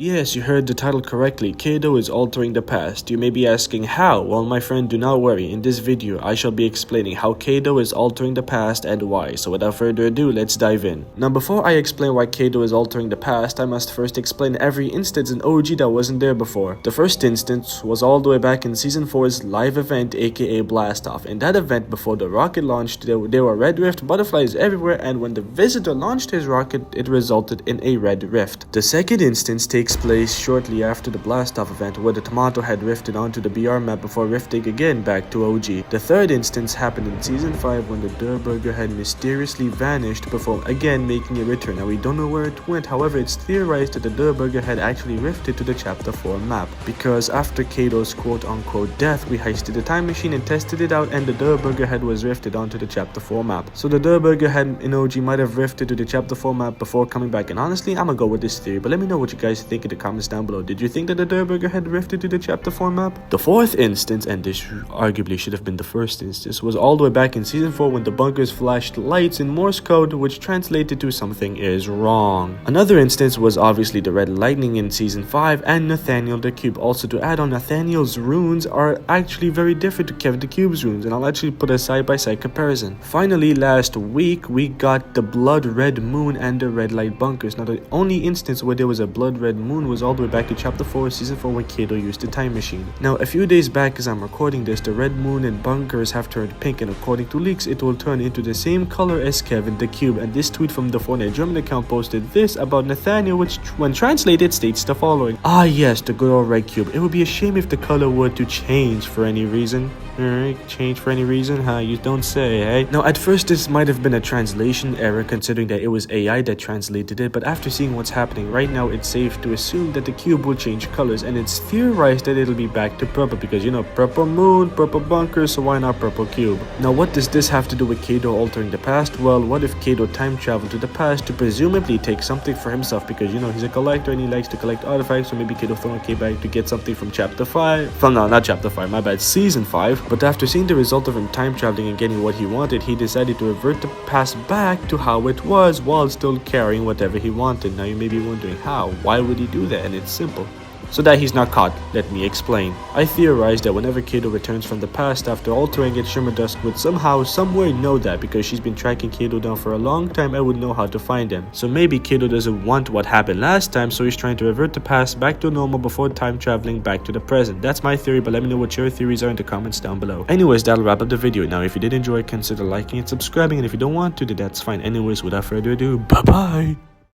Yes, you heard the title correctly. Kado is altering the past. You may be asking how? Well, my friend, do not worry. In this video, I shall be explaining how Kado is altering the past and why. So without further ado, let's dive in. Now, before I explain why Kado is altering the past, I must first explain every instance in OG that wasn't there before. The first instance was all the way back in Season 4's live event, aka Blast Off. In that event, before the rocket launched, there were red rift butterflies everywhere, and when the visitor launched his rocket, it resulted in a red rift. The second instance takes place shortly after the Blast Off event, where the tomato had rifted onto the BR map before rifting again back to OG. The third instance happened in Season 5 when the Burger had mysteriously vanished before again making a return. Now we don't know where it went, however it's theorized that the Burger had actually rifted to the Chapter 4 map, because after Kado's quote-unquote death, we heisted the time machine and tested it out, and the Burger head was rifted onto the Chapter 4 map. So the Burger head in OG might have rifted to the Chapter 4 map before coming back, and honestly I'm gonna go with this theory, but let me know what you guys think in the comments down below. Did you think that the Burger had rifted to the Chapter 4 map? The fourth instance, and this arguably should have been the first instance, was all the way back in Season 4 when the bunkers flashed lights in Morse code, which translated to something is wrong. Another instance was obviously the red lightning in Season 5 and Nathaniel the Cube. Also, to add on, Nathaniel's runes are actually very different to Kevin the Cube's runes, and I'll actually put a side-by-side comparison. Finally, last week we got the blood red moon and the red light bunkers. Now the only instance where there was a blood red moon was all the way back in Chapter 4 Season 4 when Kado used the time machine. Now a few days back as I'm recording this, the red moon and bunkers have turned pink, and according to leaks it will turn into the same color as Kevin the Cube. And this tweet from the Fortnite German account posted this about Nathaniel, which when translated states the following: "Ah yes, the good old red cube. It would be a shame if the color were to change for any reason." Alright, change for any reason? Huh, you don't say, eh? Now, at first this might have been a translation error considering that it was AI that translated it, but after seeing what's happening right now, it's safe to assume that the cube will change colors, and it's theorized that it'll be back to purple because, you know, purple moon, purple bunker, so why not purple cube? Now, what does this have to do with Kado altering the past? Well, what if Kado time traveled to the past to presumably take something for himself because, you know, he's a collector and he likes to collect artifacts, so maybe Kado Thorne came back to get something from Chapter 5. No, not Chapter 5, my bad, Season 5. But after seeing the result of him time traveling and getting what he wanted, he decided to revert the past back to how it was while still carrying whatever he wanted. Now you may be wondering how. Why would he do that? And it's simple. So that he's not caught. Let me explain. I theorize that whenever Kado returns from the past after altering it, Shimmer Dusk would somehow, somewhere know that because she's been tracking Kado down for a long time and would know how to find him. So maybe Kado doesn't want what happened last time, so he's trying to revert the past back to normal before time traveling back to the present. That's my theory, but let me know what your theories are in the comments down below. Anyways, that'll wrap up the video. Now if you did enjoy, consider liking and subscribing, and if you don't want to, then that's fine. Anyways, without further ado, bye bye!